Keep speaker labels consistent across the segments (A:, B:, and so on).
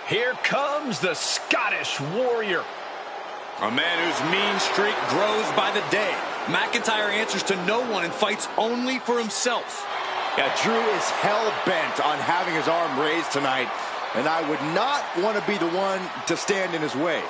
A: Here comes the Scottish Warrior.
B: A man whose mean streak grows by the day. McIntyre answers to no one and fights only for himself.
C: Yeah, Drew is hell-bent on having his arm raised tonight, and I would not want to be the one to stand in his way.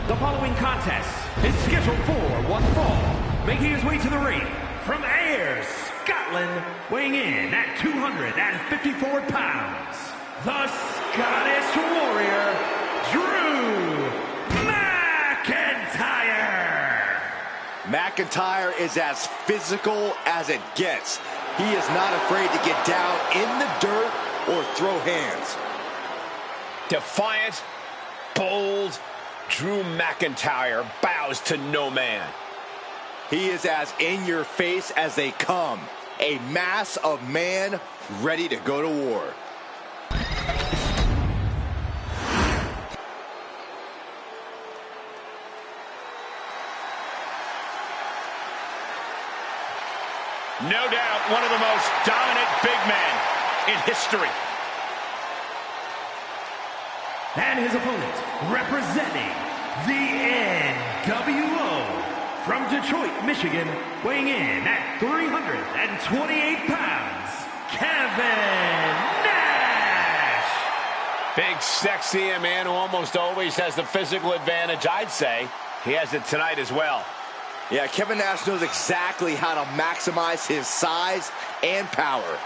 D: The following contest is scheduled for one fall, making his way to the ring from Ayr, Scotland, weighing in at 254 pounds, the Scottish Warrior, Drew McIntyre.
C: McIntyre is as physical as it gets. He is not afraid to get down in the dirt or throw hands.
A: Defiant, bold, Drew McIntyre bows to no man.
C: He is as in your face as they come. A mass of man ready to go to war.
A: No doubt one of the most dominant big men in history.
D: And his opponent, representing the NWO, from Detroit, Michigan, weighing in at 328 pounds, Kevin Nash.
A: Big, sexy, a man who almost always has the physical advantage, I'd say. He has it tonight as well.
C: Yeah, Kevin Nash knows exactly how to maximize his size and power.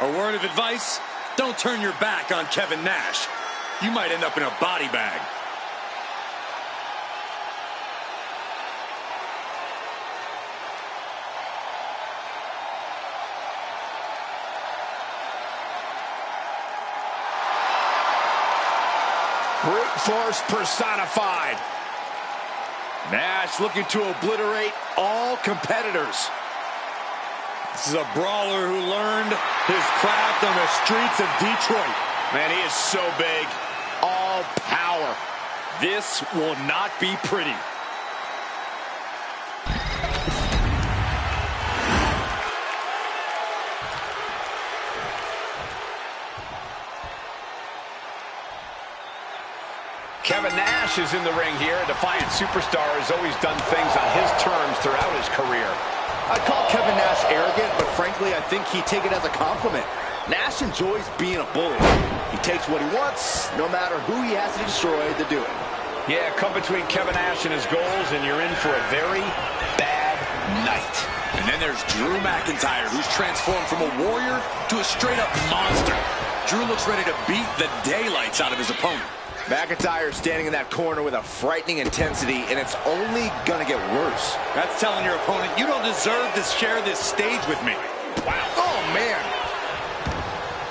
B: A word of advice, don't turn your back on Kevin Nash. You might end up in a body bag.
A: Brute force personified.
C: Nash looking to obliterate all competitors.
B: This is a brawler who learned his craft on the streets of Detroit.
A: Man, he is so big.
C: All power.
B: This will not be pretty.
A: Kevin Nash is in the ring here. A defiant superstar has always done things on his terms throughout his career.
C: I'd call Kevin Nash arrogant, but frankly, I think he'd take it as a compliment. Nash enjoys being a bully. He takes what he wants, no matter who he has to destroy to do it.
A: Yeah, come between Kevin Nash and his goals, and you're in for a very bad night.
B: And then there's Drew McIntyre, who's transformed from a warrior to a straight-up monster. Drew looks ready to beat the daylights out of his opponent.
C: McIntyre standing in that corner with a frightening intensity, and it's only gonna get worse.
B: That's telling your opponent, you don't deserve to share this stage with me.
C: Wow. Oh, man.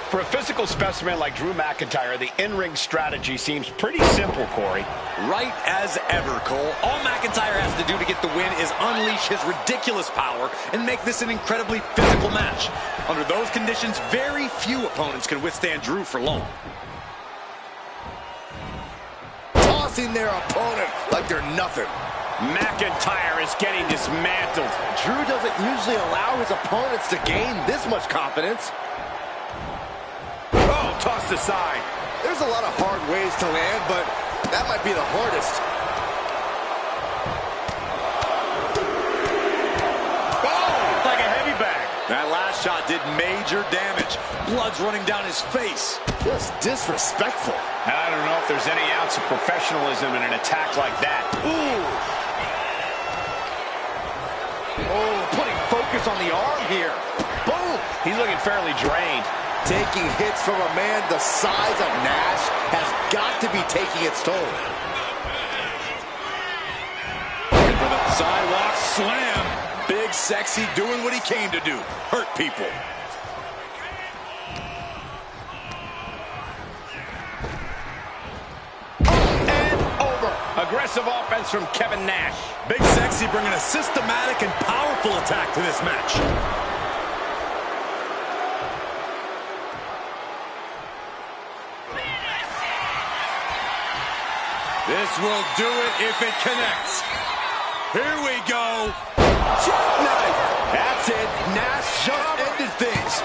A: For a physical specimen like Drew McIntyre, the in-ring strategy seems pretty simple, Corey.
B: Right as ever, Cole. All McIntyre has to do to get the win is unleash his ridiculous power and make this an incredibly physical match. Under those conditions, very few opponents can withstand Drew for long.
C: Tossing their opponent like they're nothing.
A: McIntyre is getting dismantled.
C: Drew doesn't usually allow his opponents to gain this much confidence.
A: Oh, tossed aside.
C: There's a lot of hard ways to land, but that might be the hardest.
A: Oh, like a heavy bag.
B: That last shot did major damage. Blood's running down his face.
C: Just disrespectful.
A: I don't know if there's any ounce of professionalism in an attack like that.
C: Ooh. Oh, putting focus on the arm here. Boom.
A: He's looking fairly drained.
C: Taking hits from a man the size of Nash has got to be taking its toll.
B: Looking for the sidewalk slam. Big Sexy doing what he came to do. Hurt people.
A: And over. Aggressive offense from Kevin Nash.
B: Big Sexy bringing a systematic and powerful attack to this match. This will do it if it connects. Here we go.
C: Jackknife. That's it. Nash just ended things.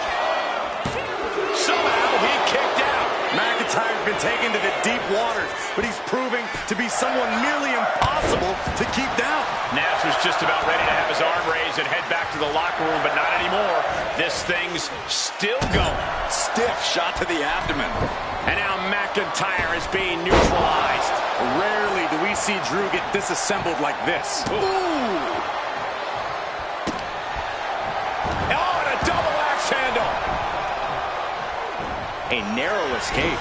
A: Somehow he kicked out.
B: McIntyre's been taken to the deep waters, but he's proving to be someone nearly impossible to keep down.
A: Nash was just about ready to have his arm raised and head back to the locker room, but not anymore. This thing's still going.
B: Stiff shot to the abdomen.
A: And now McIntyre is being neutralized.
B: Rarely do we see Drew get disassembled like this.
A: Ooh. Oh, and a double axe handle.
C: A narrow escape.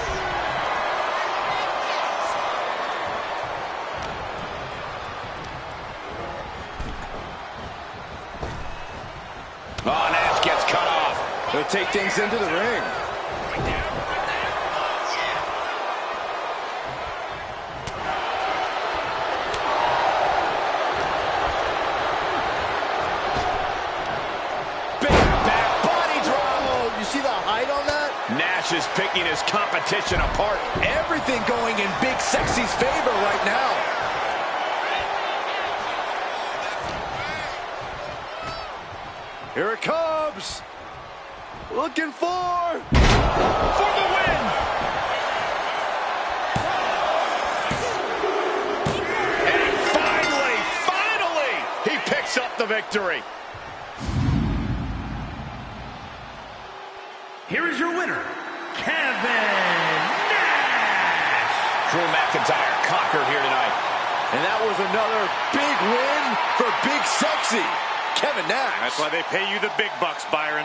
A: Oh, Nash gets cut off.
C: He'll take things into the ring.
A: Nash is picking his competition apart.
C: Everything going in Big Sexy's favor right now. Here it comes. Looking for
A: the win. And finally, he picks up the victory.
D: Here is your winner, Kevin Nash.
A: Drew McIntyre conquered here tonight.
C: And that was another big win for Big Sexy, Kevin Nash.
B: That's why they pay you the big bucks, Byron.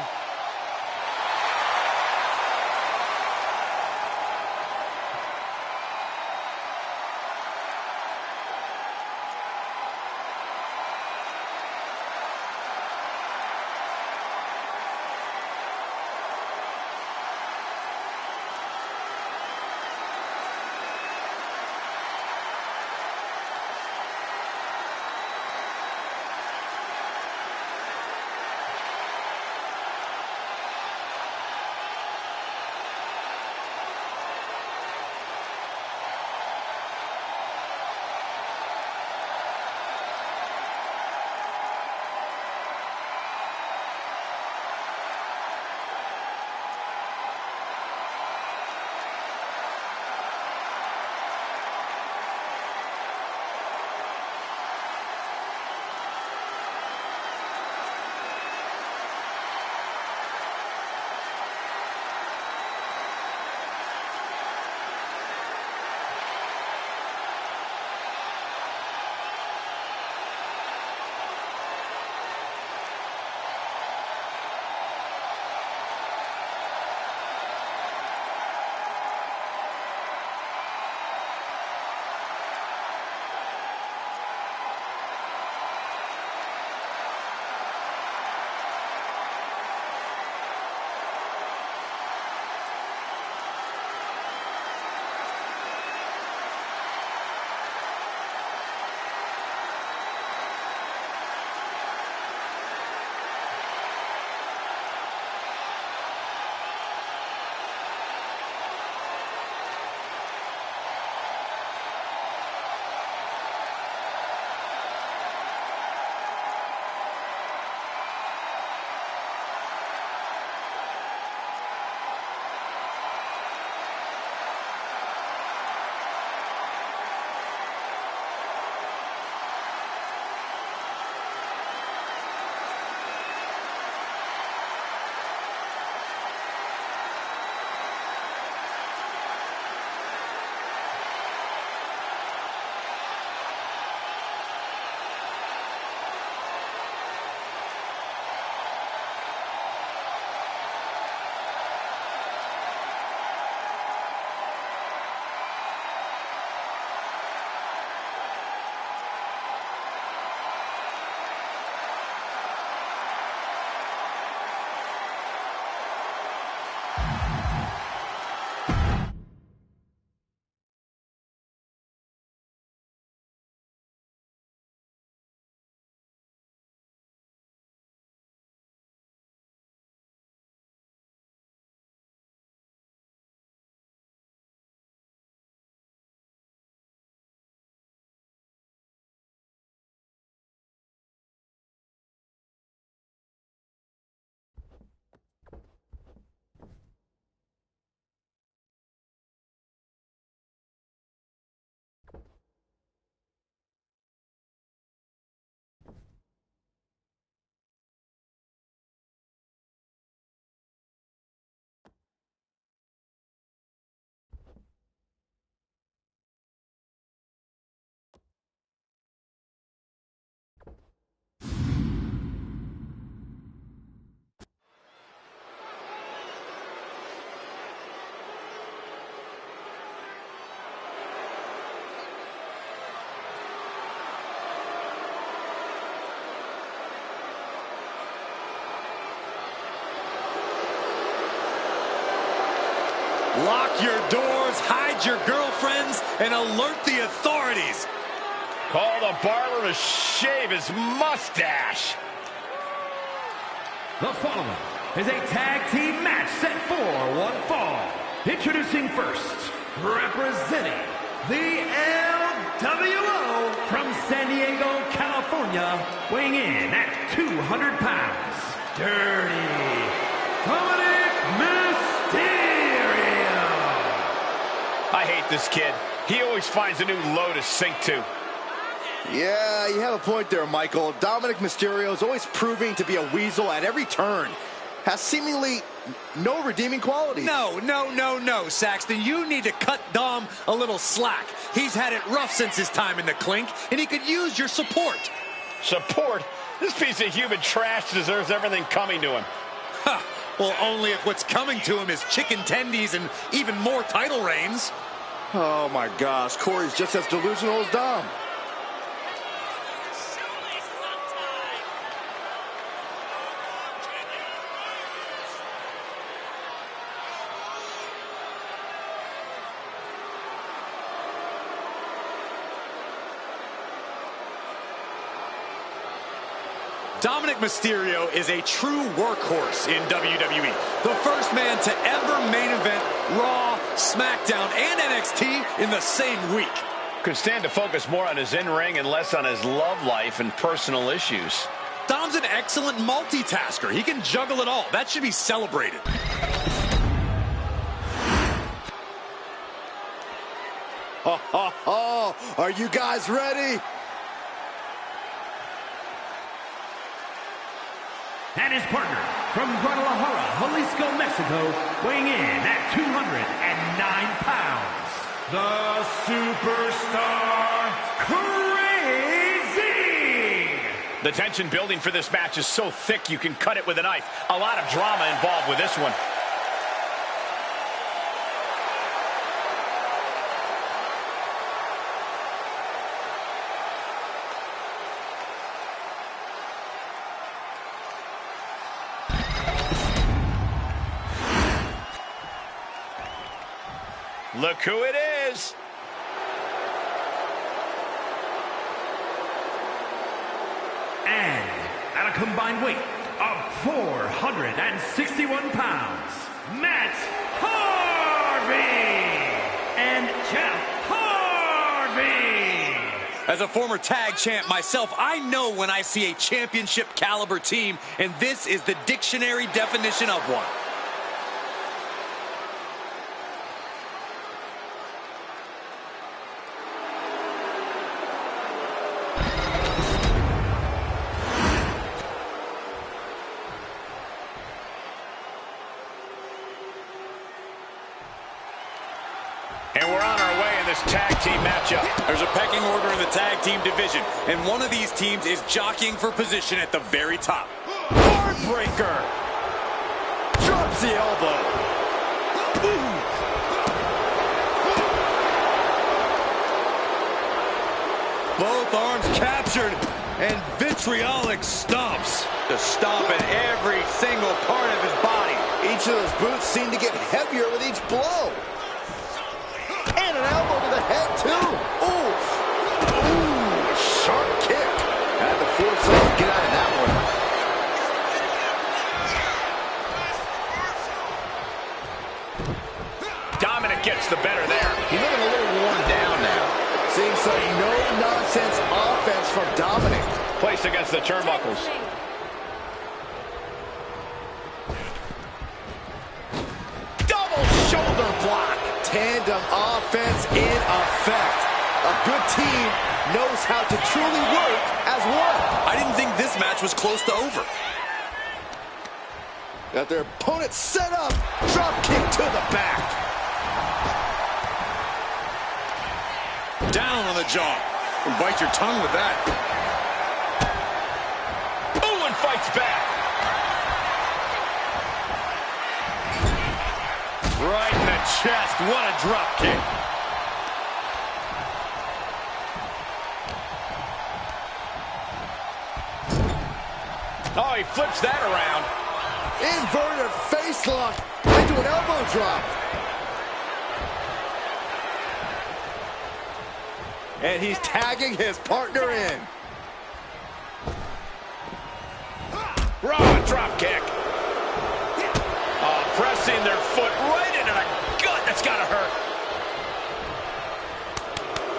B: Lock your doors, hide your girlfriends, and alert the authorities.
A: Call the barber to shave his mustache.
D: The following is a tag team match set for one fall. Introducing first, representing the LWO from San Diego, California, weighing in at 200 pounds, Dirty Dominic Mysterio.
A: I hate this kid. He always finds a new low to sink to.
C: Yeah, you have a point there, Michael. Dominic Mysterio is always proving to be a weasel at every turn. Has seemingly no redeeming qualities.
B: No, Saxton. You need to cut Dom a little slack. He's had it rough since his time in the clink, and he could use your support.
A: Support? This piece of human trash deserves everything coming to him.
B: Ha! Well, only if what's coming to him is chicken tendies and even more title reigns.
C: Oh, my gosh. Corey's just as delusional as Dom.
B: Dominic Mysterio is a true workhorse in WWE. The first man to ever main event Raw, SmackDown, and NXT in the same week.
A: Could stand to focus more on his in-ring and less on his love life and personal issues.
B: Dom's an excellent multitasker. He can juggle it all. That should be celebrated.
C: Are you guys ready?
D: And his partner from Guadalajara, Jalisco, Mexico, weighing in at 209 pounds, the Superstar Crazy!
A: The tension building for this match is so thick you can cut it with a knife. A lot of drama involved with this one. Look who it is.
D: And at a combined weight of 461 pounds, Matt Harvey and Jeff Harvey.
B: As a former tag champ myself, I know when I see a championship caliber team, and this is the dictionary definition of one.
A: And we're on our way in this tag team matchup.
B: There's a pecking order in the tag team division, and one of these teams is jockeying for position at the very top.
C: Heartbreaker. Drops the elbow.
B: Both arms captured, and vitriolic stomps.
C: Just stomping every single part of his body. Each of those boots seem to get heavier with each blow. And an elbow to the head, too. Oof. Ooh, a sharp kick. Had the foresight to get out of that one.
A: Dominic gets the better there.
C: He's looking a little worn down now. Seeing some no-nonsense offense from Dominic.
A: Placed against the turnbuckles.
C: Double shoulder block. Tandem offense in effect. A good team knows how to truly work as one.
B: I didn't think this match was close to over.
C: Got their opponent set up. Drop kick to the back.
B: Down on the jaw. And bite your tongue with that.
A: Oh, and fights back.
B: Right in the chest. What a drop kick.
A: Oh, he flips that around.
C: Inverted face lock into an elbow drop. And he's tagging his partner in.
A: Raw drop kick. Pressing their foot right into the gut. That's gotta hurt.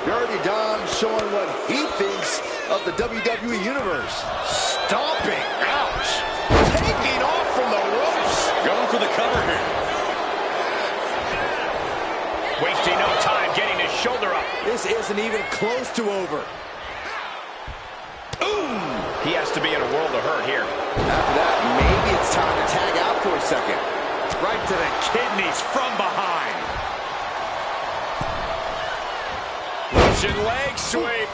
C: Dirty Dom showing what he thinks of the WWE Universe. Stomping. Ouch. Taking off from the ropes.
B: Going for the cover here.
A: Wasting no time getting his shoulder up.
C: This isn't even close to over.
A: Ooh. He has to be in a world of hurt here.
C: After that, maybe it's time to tag out for a second.
B: Right to the kidneys from behind.
A: Russian leg sweep.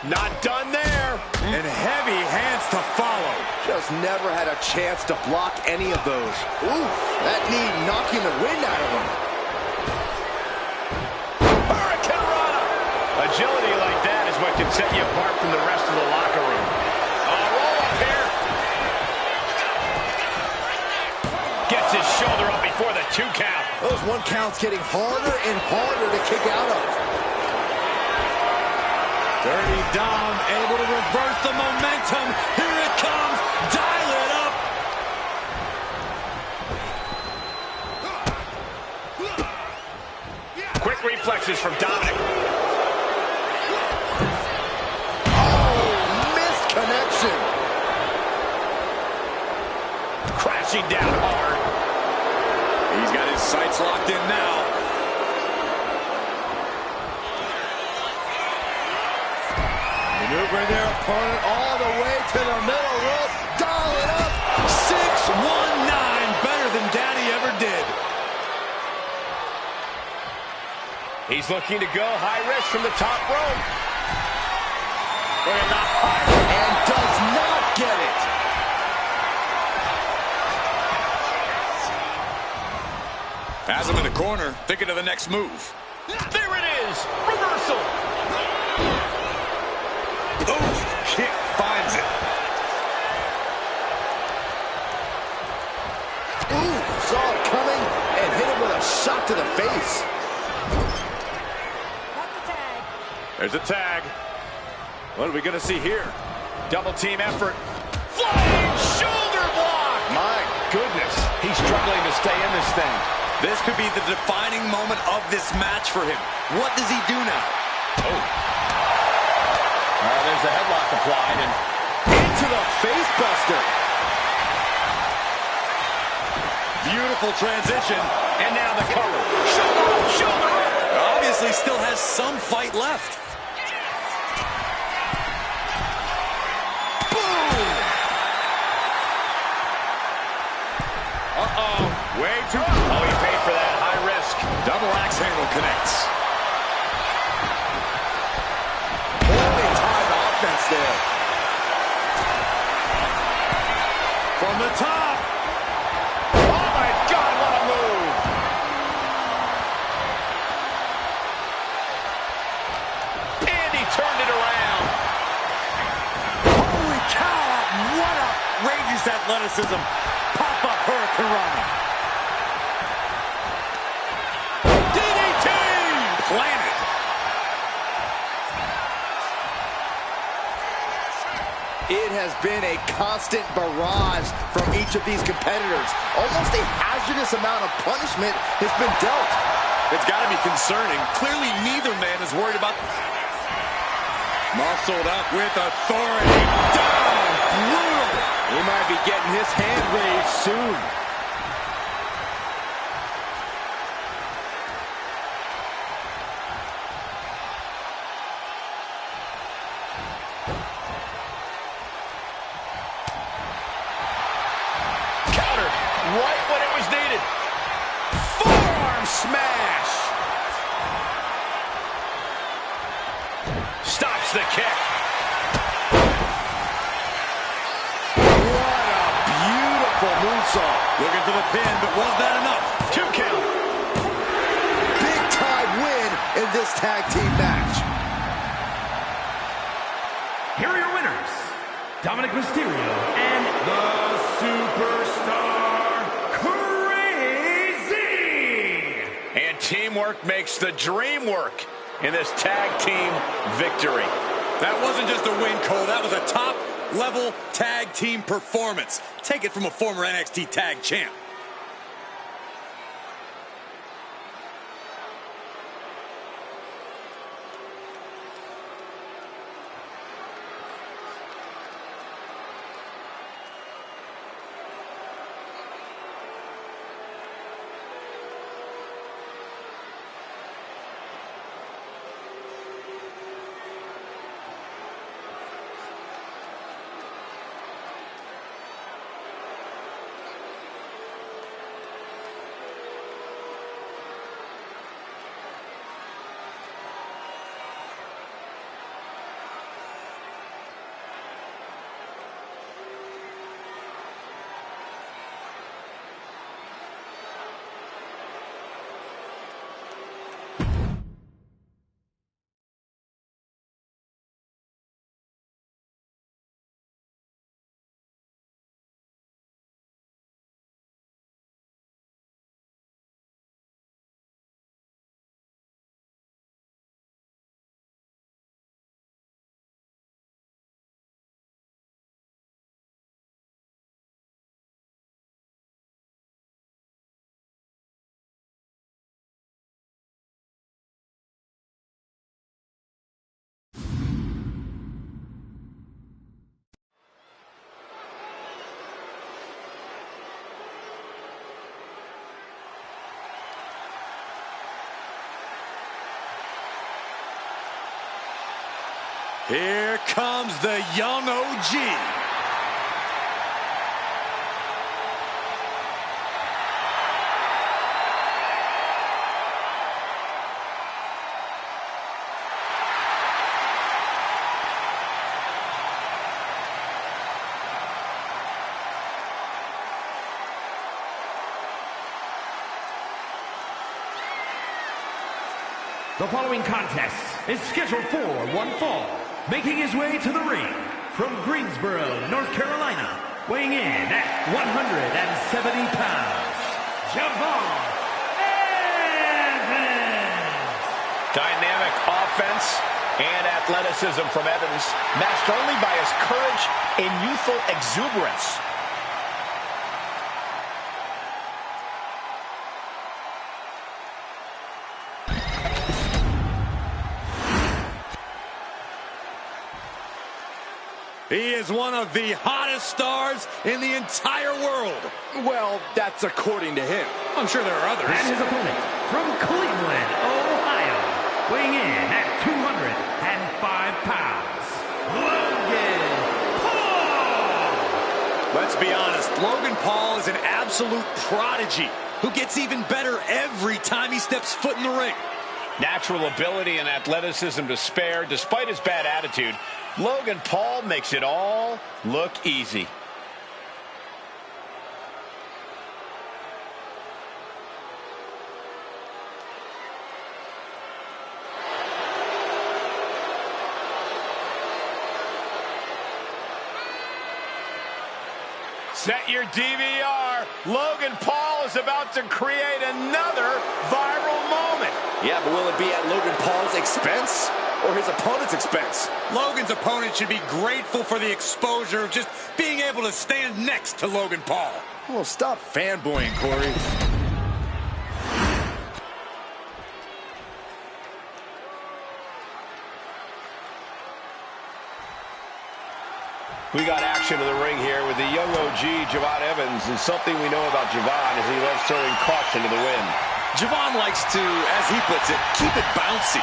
A: Not done there.
B: And heavy hands to follow.
C: Just never had a chance to block any of those. Ooh, that knee knocking the wind out of him.
A: Hurricane Rana. Agility like that is what can set you apart from the rest of the locker room. Roll up here. Gets his shoulder up before the 2 count.
C: Those 1 counts getting harder and harder to kick out of.
B: Dirty Dom able to reverse the momentum. Here it comes. Dial it up.
A: Quick reflexes from Dominic.
C: Oh, missed connection.
A: Crashing down hard.
B: He's got his sights locked in now.
C: Maneuvering their opponent all the way to the middle rope. Dial it up.
B: 619. Better than Daddy ever did.
A: He's looking to go high risk from the top rope. Look at that high.
C: And does not get it.
B: Has him in the corner, thinking of the next move.
A: There it is. Reversal.
B: Ooh, kick finds it.
C: Ooh, saw it coming and hit him with a shot to the face.
A: There's a tag. What are we going to see here? Double team effort. Flying shoulder block. My goodness. He's struggling to stay in this thing.
B: This could be the defining moment of this match for him. What does he do now?
A: Oh. There's the headlock applied and
C: Into the face buster.
B: Beautiful transition.
A: And now the cover. Shoulder, shoulder.
B: Obviously still has some fight left.
A: Uh-oh. Way too... Oh, he paid for that. High risk.
B: Double axe handle connects.
C: Holy time offense there.
B: From the top.
A: Oh, my God, what a move. And he turned it around.
B: Holy cow. What outrageous athleticism. Pop-up Hurricane Rana.
A: DDT!
B: Planted.
C: It has been a constant barrage from each of these competitors. Almost a hazardous amount of punishment has been dealt.
B: It's got to be concerning. Clearly neither man is worried about... Muscled up with authority. Down. Brutal.
C: He might be getting his hand raised soon.
A: Counter right when it was needed. Forearm smash. Stops the kick.
C: What a beautiful moonsault.
B: Looking for the pin, but was that enough?
A: 2 count.
C: Big time win in this tag team match.
D: Here are your winners, Dominic Mysterio and the Superstar Crazy.
A: And teamwork makes the dream work. in this tag team victory.
B: That wasn't just a win, Cole. That was a top-level tag team performance. Take it from a former NXT tag champ. Here comes the young OG.
D: The following contest is scheduled for one fall. Making his way to the ring from Greensboro, North Carolina, weighing in at 170 pounds, Javon Evans.
A: Dynamic offense and athleticism from Evans, matched only by his courage and youthful exuberance.
B: He is one of the hottest stars in the entire world.
C: Well, that's according to him.
B: I'm sure there are others.
D: And his opponent from Cleveland, Ohio, weighing in at 205 pounds, Logan Paul.
B: Let's be honest, Logan Paul is an absolute prodigy who gets even better every time he steps foot in the ring.
A: Natural ability and athleticism to spare. Despite his bad attitude, Logan Paul makes it all look easy. Set your DVR. Logan Paul is about to create another viral moment.
C: Yeah, but will it be at Logan Paul's expense or his opponent's expense?
B: Logan's opponent should be grateful for the exposure of just being able to stand next to Logan Paul.
C: Well, stop fanboying, Corey.
A: We got action in the ring here with the young OG, Javon Evans, and something we know about Javon is he loves throwing caution to the wind.
B: Javon likes to, as he puts it, keep it bouncy.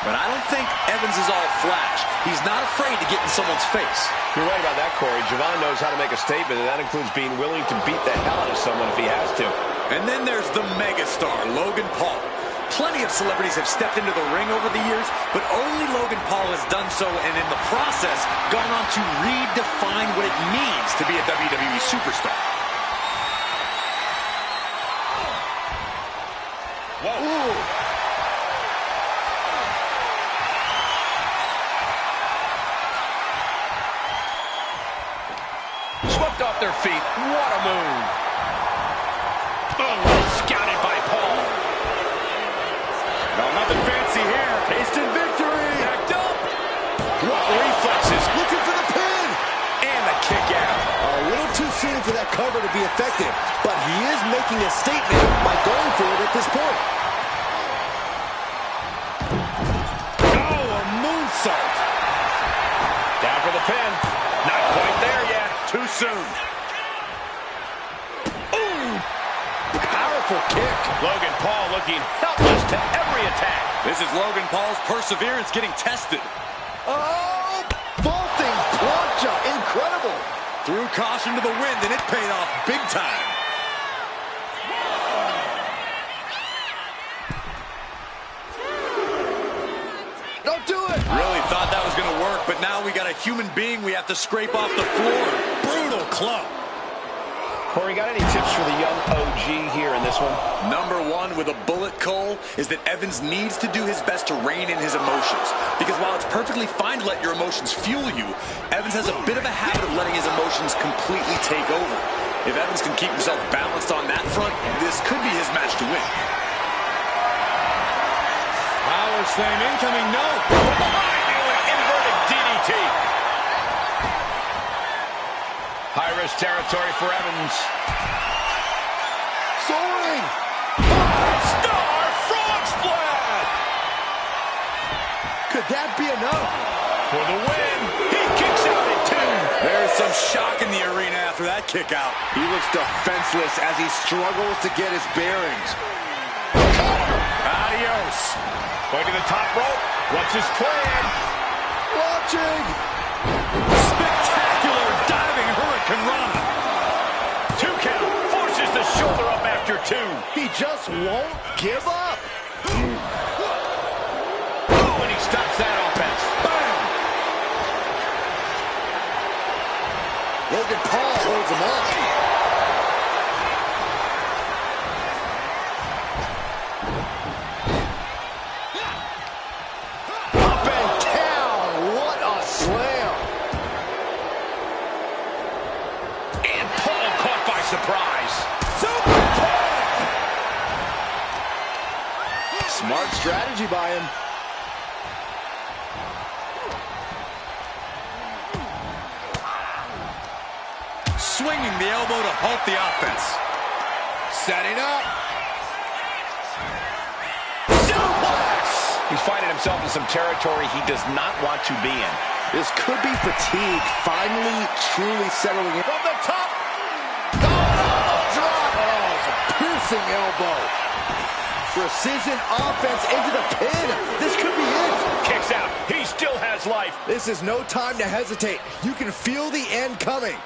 B: But I don't think Evans is all flash. He's not afraid to get in someone's face.
A: You're right about that, Corey. Javon knows how to make a statement, and that includes being willing to beat the hell out of someone if he has to.
B: And then there's the megastar, Logan Paul. Plenty of celebrities have stepped into the ring over the years, but only Logan Paul has done so, and in the process, gone on to redefine what it means to be a WWE superstar. Whoa. Ooh.
A: Swept off their feet. What a move. Oh, well scouted by Paul.
C: No, nothing fancy here. Tasted cover to be effective, but he is making a statement by going for it at this point.
A: Oh, a moonsault. Down for the pin. Not quite there yet. Too soon. Ooh. Powerful kick. Logan Paul looking helpless to every attack.
B: This is Logan Paul's perseverance getting tested.
C: Oh, vaulting plancha. Incredible.
B: Threw caution to the wind, and it paid off big time.
C: Don't do it.
B: Really thought that was going to work, but now we got a human being we have to scrape off the floor. Brutal club.
A: Corey, got any tips for the young OG here in this one?
B: Number one with a bullet, Cole, is that Evans needs to do his best to rein in his emotions. Because while it's perfectly fine to let your emotions fuel you, Evans has a bit of a habit of letting his emotions completely take over. If Evans can keep himself balanced on that front, this could be his match to win.
A: Power slam incoming, no. Inverted DDT. High-risk territory for Evans.
C: Soaring.
A: Five-star frog splash.
C: Could that be enough?
A: For the win. He kicks out at two.
B: There's some shock in the arena after that kick out.
C: He looks defenseless as he struggles to get his bearings.
A: Adios. Going to the top rope. What's his plan?
C: Watching.
B: Spectacular diving Hurricane Rana.
A: 2 count. Forces the shoulder up after 2.
C: He just won't give up.
A: Oh, and he stops that offense. Bam!
C: Logan Paul holds him up. Up and down. What a slam.
A: And Paul caught by surprise.
C: Smart strategy by him.
B: Swinging the elbow to halt the offense.
C: Setting up.
A: He's finding himself in some territory he does not want to be in.
C: This could be fatigue finally truly settling in. From the top. Oh, drop. Oh, it's a piercing elbow. Precision offense into the pin. This could be it.
A: Kicks out. He still has life.
C: This is no time to hesitate. You can feel the end coming.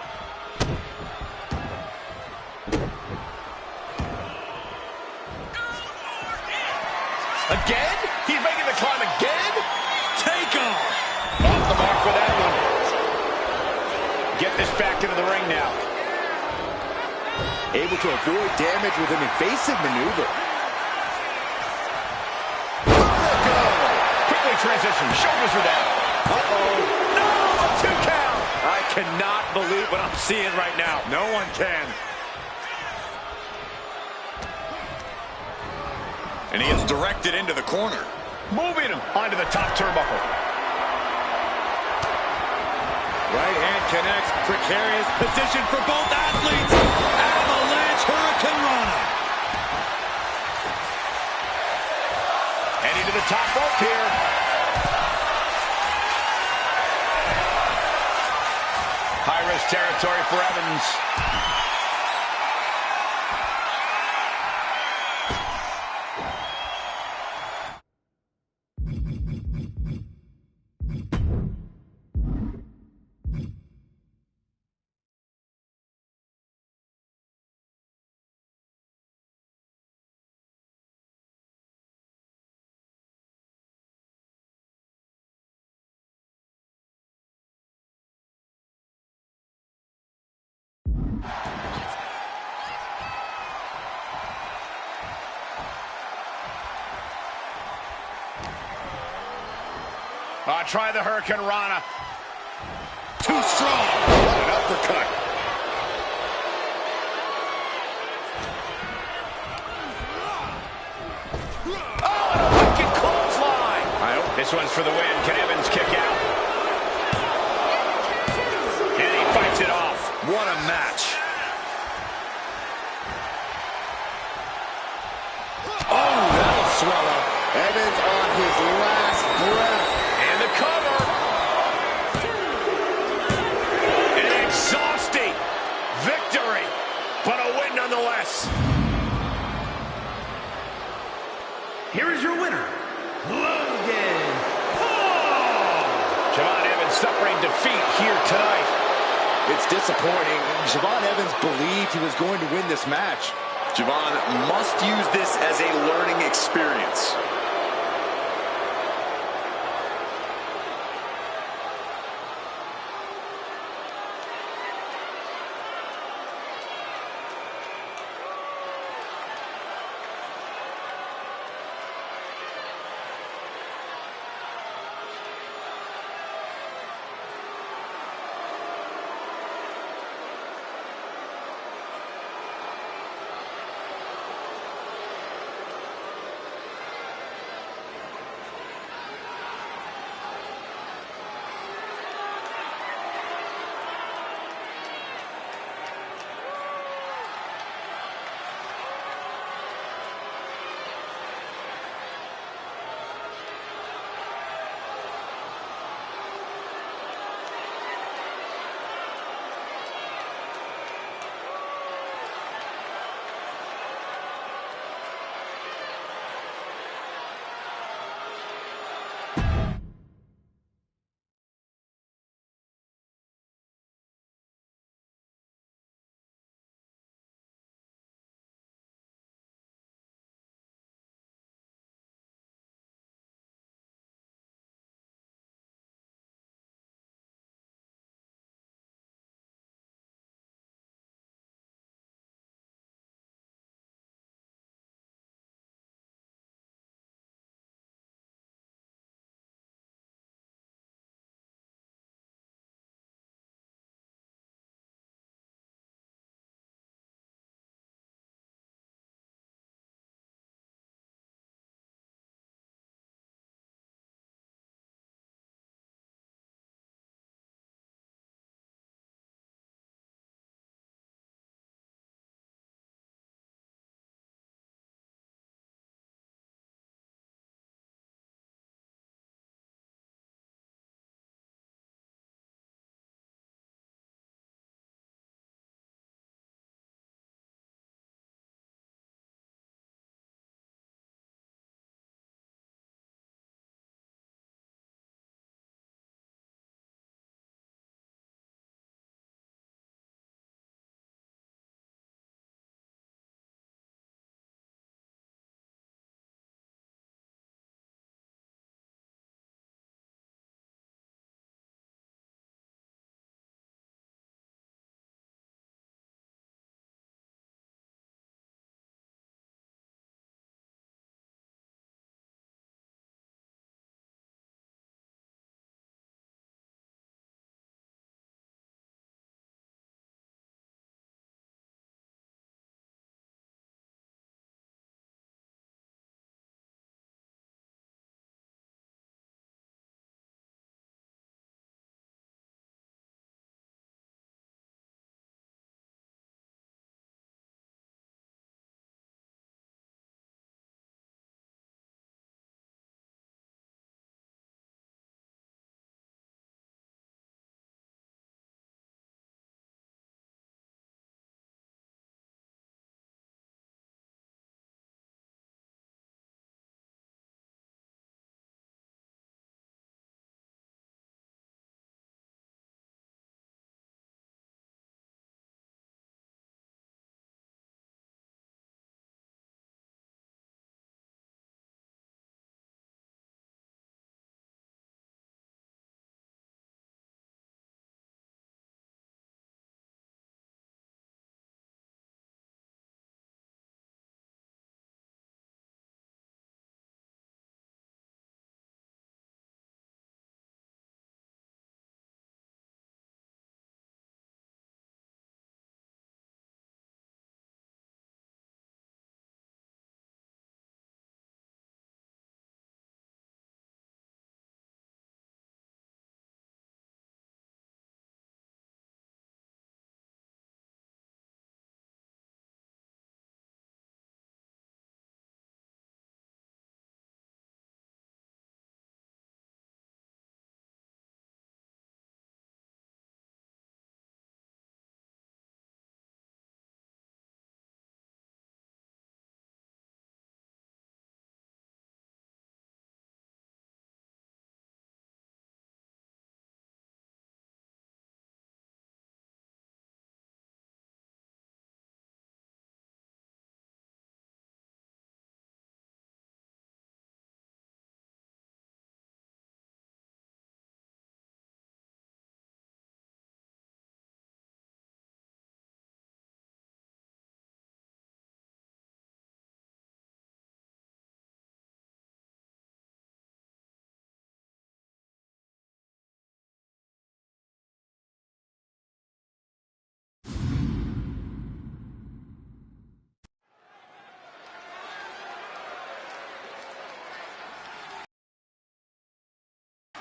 A: Again? He's making the climb again?
B: Take off.
A: Off the mark for that one. Get this back into the ring now.
C: Able to avoid damage with an evasive maneuver.
A: Quickly transition. Shoulders are down.
C: Uh-oh.
A: No! A 2 count! I cannot believe what I'm seeing right now.
B: No one can. And he is directed into the corner.
A: Moving him onto the top turnbuckle.
B: Right hand connects. Precarious position for both athletes. Avalanche Hurricane Rana.
A: Heading to the top rope here. High-risk territory for Evans. Try the Hurricane Rana.
B: Too strong.
C: What an uppercut.
A: Oh, and a wicked clothesline. I hope this one's for the win. Can Evans kick out? And he fights it off.
B: What a match.
C: Evans on his last breath.
A: And the cover. An exhausting victory, but a win nonetheless.
D: Here is your winner, Logan Paul.
A: Javon Evans suffering defeat here tonight.
C: It's disappointing. Javon Evans believed he was going to win this match.
B: Javon must use this as a learning experience.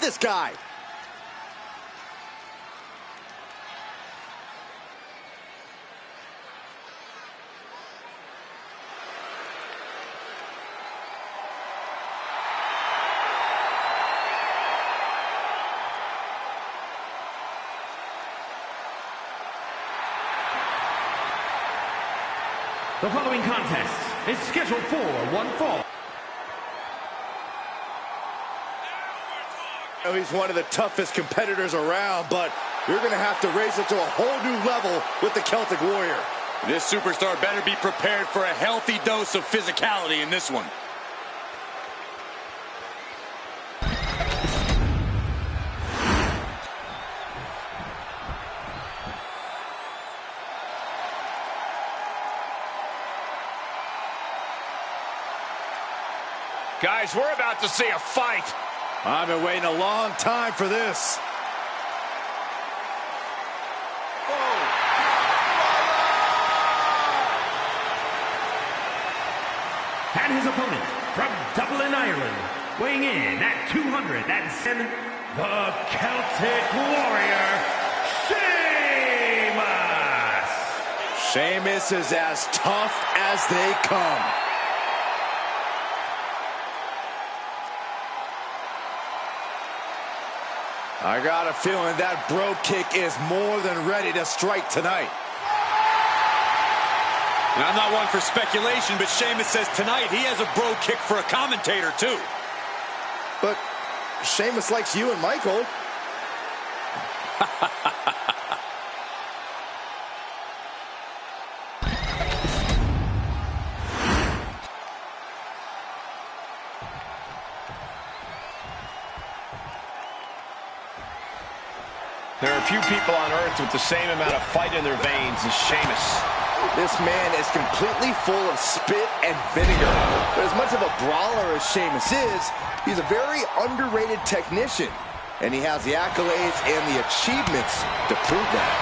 C: this guy.
D: The following contest is scheduled for one fall.
C: He's one of the toughest competitors around, but you're going to have to raise it to a whole new level with the Celtic Warrior.
B: This superstar better be prepared for a healthy dose of physicality in this one.
A: Guys, we're about to see a fight.
C: I've been waiting a long time for this.
D: And his opponent from Dublin, Ireland, weighing in at 207, the Celtic Warrior, Sheamus.
C: Sheamus is as tough as they come. I got a feeling that bro kick is more than ready to strike tonight.
B: And I'm not one for speculation, but Sheamus says tonight he has a bro kick for a commentator, too.
C: But Sheamus likes you and Michael.
A: There are few people on earth with the same amount of fight in their veins as Sheamus.
C: This man is completely full of spit and vinegar. But as much of a brawler as Sheamus is, he's a very underrated technician. And he has the accolades and the achievements to prove that.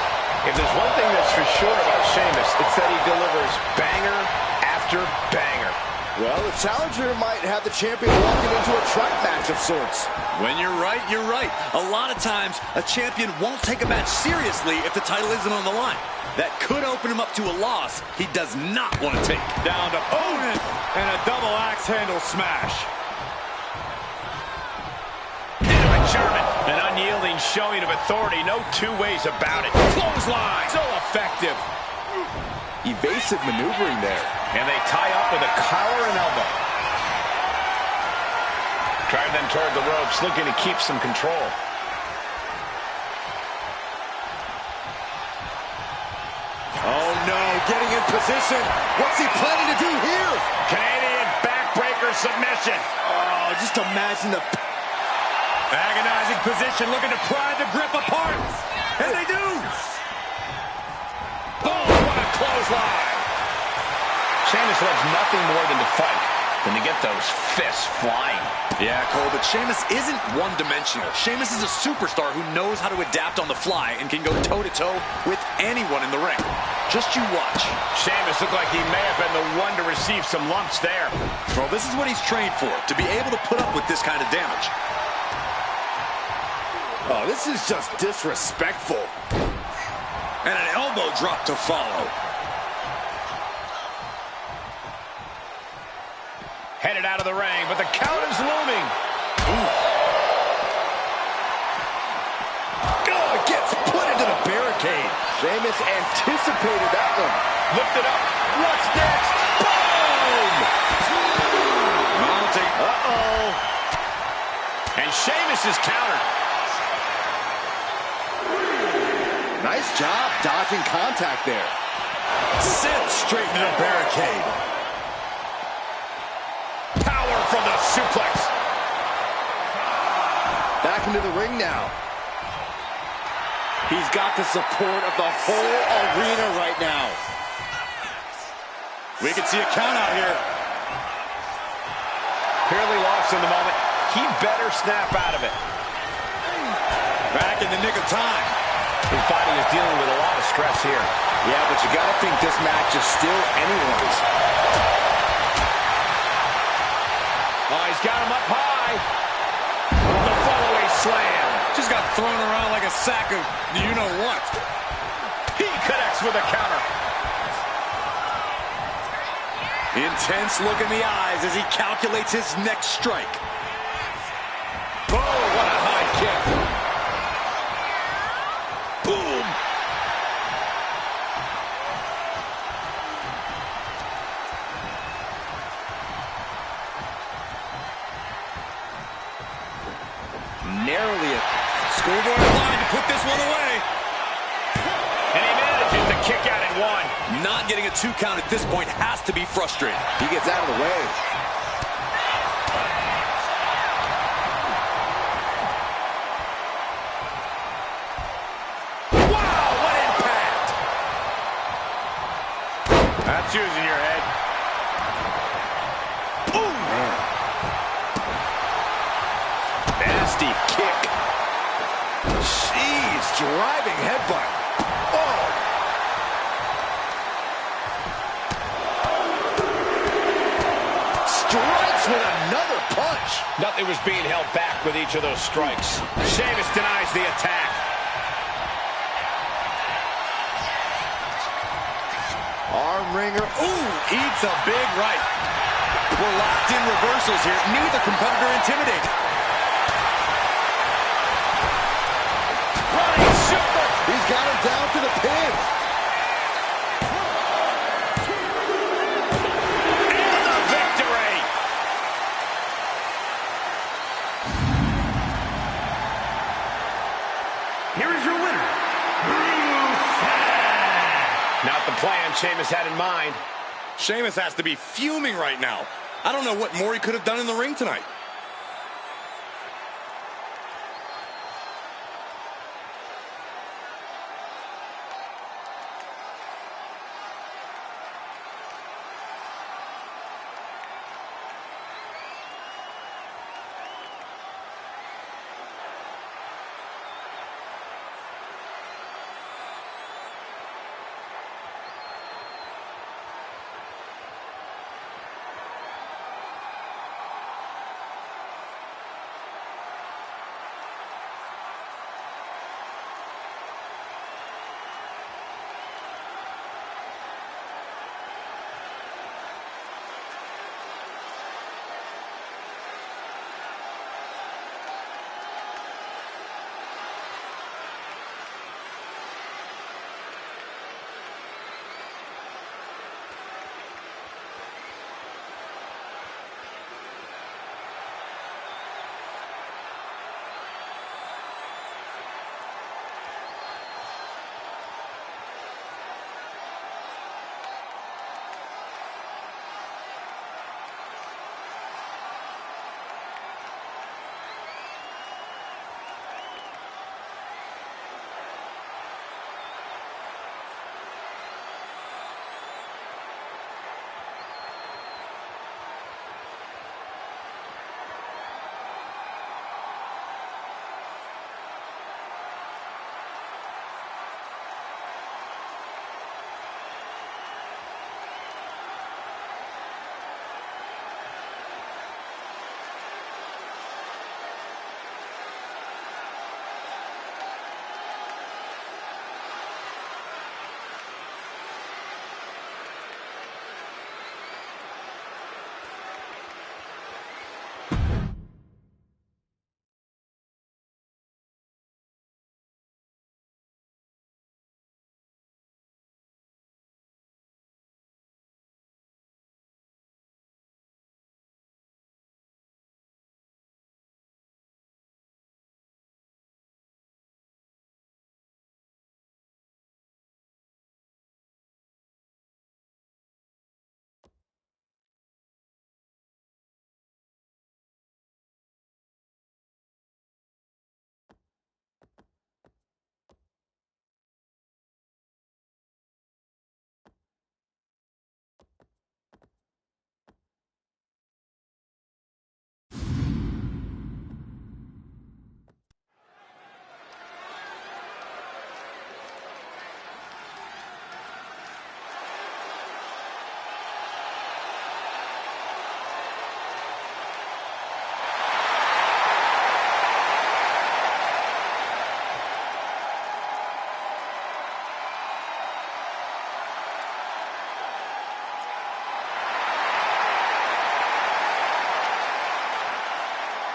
A: If there's one thing that's for sure about Sheamus, it's that he delivers banger after banger.
C: Well, the challenger might have the champion walking into a track match of sorts.
B: When you're right, you're right. A lot of times, a champion won't take a match seriously if the title isn't on the line. That could open him up to a loss he does not want to take.
A: Down to opponent and a double axe handle smash. Into a German. An unyielding showing of authority. No two ways about it. Clothesline. So effective.
C: Evasive maneuvering there.
A: And they tie up with a collar and elbow. Drive them toward the ropes, looking to keep some control.
C: Oh no, getting in position. What's he planning to do here?
A: Canadian backbreaker submission.
C: Oh, just imagine the...
A: Agonizing position, looking to pry the grip apart. And they do. Oh, what a clothesline. Sheamus loves nothing more than to fight, than to get those fists flying.
B: Yeah, Cole, but Sheamus isn't one-dimensional. Sheamus is a superstar who knows how to adapt on the fly and can go toe-to-toe with anyone in the ring. Just you watch.
A: Sheamus looked like he may have been the one to receive some lumps there.
B: Well, this is what he's trained for, to be able to put up with this kind of damage.
C: Oh, this is just disrespectful.
B: And an elbow drop to follow.
A: Headed out of the ring, but the count is looming.
C: Oh, gets put into the barricade. Sheamus anticipated that one.
A: Lift it up. What's next? Boom!
B: Mounting.
A: Uh-oh. And Sheamus is countered.
C: Nice job dodging contact there.
B: Sent straight into the barricade.
A: Power from the suplex.
C: Back into the ring now. He's got the support of the whole arena right now.
B: We can see a count out here.
A: Clearly lost in the moment. He better snap out of it.
B: Back in the nick of time.
A: His body is dealing with a lot of stress here.
C: Yeah, but you got to think this match is still anyone's.
A: Oh, he's got him up high. The follow-away slam.
B: thrown around like a sack of you-know-what.
A: He connects with a counter.
B: Intense look in the eyes as he calculates his next strike.
A: Oh, what a high kick.
B: Boom! Narrowly a schoolboy line to put this one away.
A: And he manages to kick out at one.
B: Not getting a 2 count at this point has to be frustrating.
C: He gets out of the way.
A: Wow, what impact! That's using your head.
C: Boom! Man.
A: Nasty kick.
C: Jeez, driving headbutt. Oh! Strikes with another punch.
A: Nothing was being held back with each of those strikes. Sheamus denies the attack.
C: Arm wringer.
B: Ooh, eats a big right. We're locked in reversals here. Neither competitor intimidated.
A: Running super.
C: He's got him down to the pin.
A: And the victory.
D: Here is your winner,
A: Not the plan Sheamus had in mind.
B: Sheamus has to be fuming right now. I don't know what more he could have done in the ring tonight.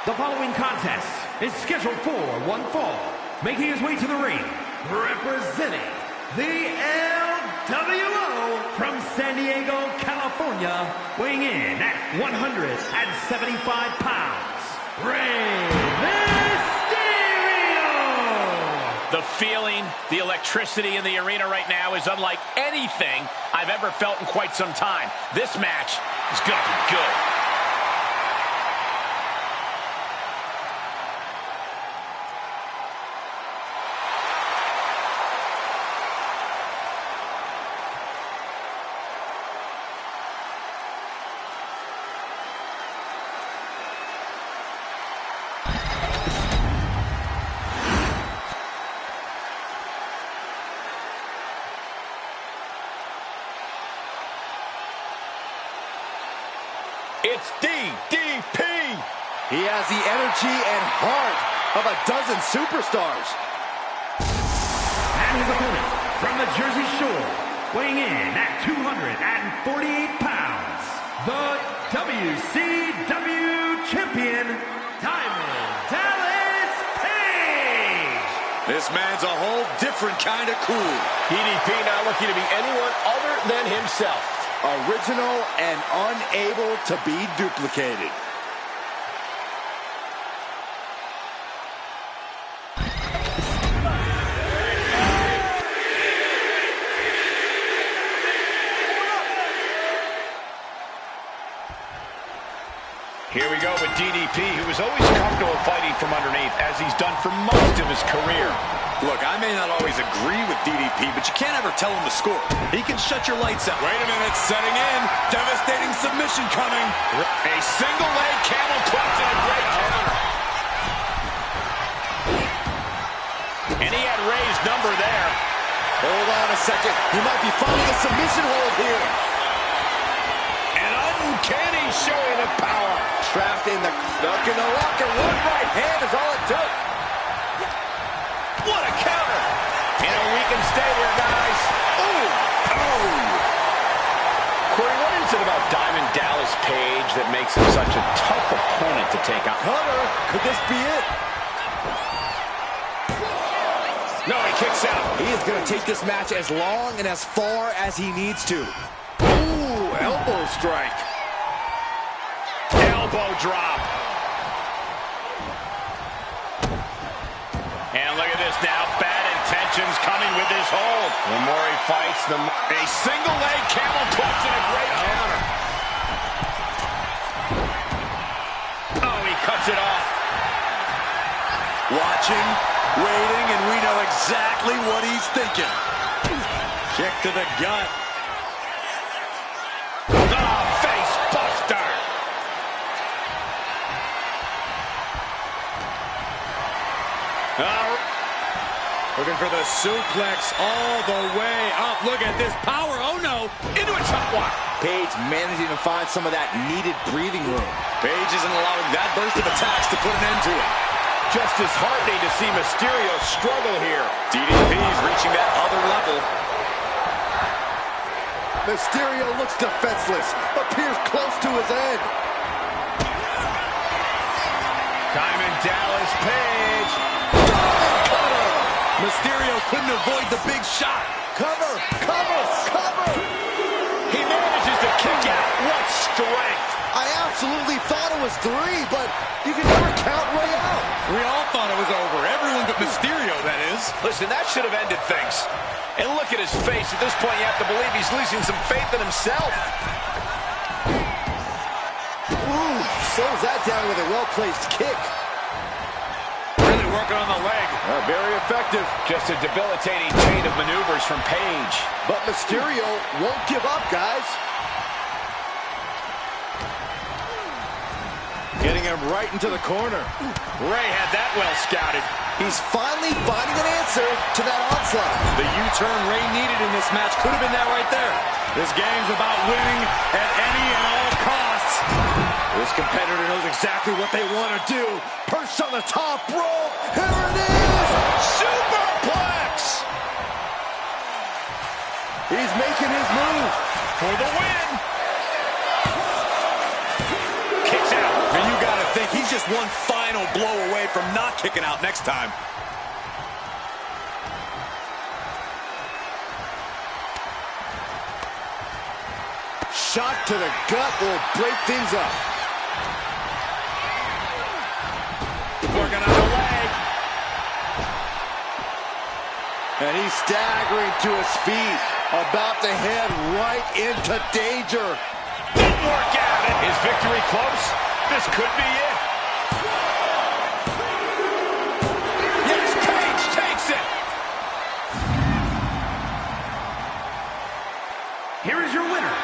D: The following contest is scheduled for one fall. Making his way to the ring, representing the LWO from San Diego, California, weighing in at 175 pounds, Rey Mysterio!
A: The feeling, the electricity in the arena right now is unlike anything I've ever felt in quite some time. This match is going to be good. It's DDP!
C: He has the energy and heart of a dozen superstars.
D: And his opponent from the Jersey Shore, weighing in at 248 pounds, the WCW Champion, Diamond Dallas Page!
B: This man's a whole different kind of cool.
A: DDP not looking to be anyone other than himself.
C: Original and unable to be duplicated.
A: Here we go with DDP, who is always comfortable fighting from underneath, as he's done for most of his career.
B: Look, I may not always agree with DDP, but you can't ever tell him to score. He can shut your lights out.
A: Wait a minute, setting in. Devastating submission coming. A single leg camel clutch and a great counter. And he had Rey's number there.
C: Hold on a second. He might be finding a submission hold here.
A: An uncanny showing of power.
C: Trapped in the locker. One right hand is all it took.
A: What a counter. You know, we can stay there, guys. Oh. Corey, what is it about Diamond Dallas Page that makes him such a tough opponent to take on?
C: Hunter, could this be it?
A: No, he kicks out.
C: He is going to take this match as long and as far as he needs to. Ooh, elbow strike.
A: Elbow drop. And look at this now. Bad intentions coming with this hold. The more he fights, a single leg camel clutch and a great counter. Oh, he cuts it off.
B: Watching, waiting, and we know exactly what he's thinking. Kick to the gut.
A: Oh, face buster.
B: Looking for the suplex all the way up. Look at this power. Oh, no.
A: Into a top one.
C: Page managing to find some of that needed breathing room.
B: Page isn't allowing that burst of attacks to put an end to it.
A: Just disheartening to see Mysterio struggle here. DDP's reaching that other level.
C: Mysterio looks defenseless, appears close to his end.
A: Diamond Dallas Page.
B: Mysterio couldn't avoid the big shot.
C: Cover.
A: He manages to kick out. What strength.
C: I absolutely thought it was 3, but you can never count Rey out.
B: We all thought it was over. Everyone but Mysterio, that is.
A: Listen, that should have ended things. And look at his face. At this point, you have to believe he's losing some faith in himself.
C: Ooh, slows that down with a well-placed kick.
B: Really working on the leg.
A: Very effective. Just a debilitating chain of maneuvers from Page.
C: But Mysterio won't give up, guys. Getting him right into the corner.
A: Rey had that well scouted.
C: He's finally finding an answer to that onslaught.
B: The U-turn Rey needed in this match could have been that right there. This game's about winning at any and all costs.
C: This competitor knows exactly what they want to do. Perched on the top rope. Here it is.
A: Superplex.
C: He's making his move.
A: For the win.
B: Kicks out. And you got to think he's He's just one final blow away from not kicking out next time.
C: Shot to the gut will break things up.
A: Working on the leg.
C: And he's staggering to his feet, about to head right into danger.
A: Didn't work out. Is victory close? This could be it. Yes, Cage takes it.
D: Here is your winner,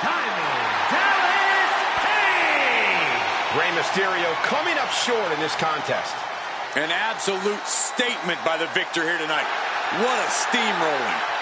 D: Diamond Dallas Page!
A: Rey Mysterio coming up short in this contest.
B: An absolute statement by the victor here tonight. What a steamrolling.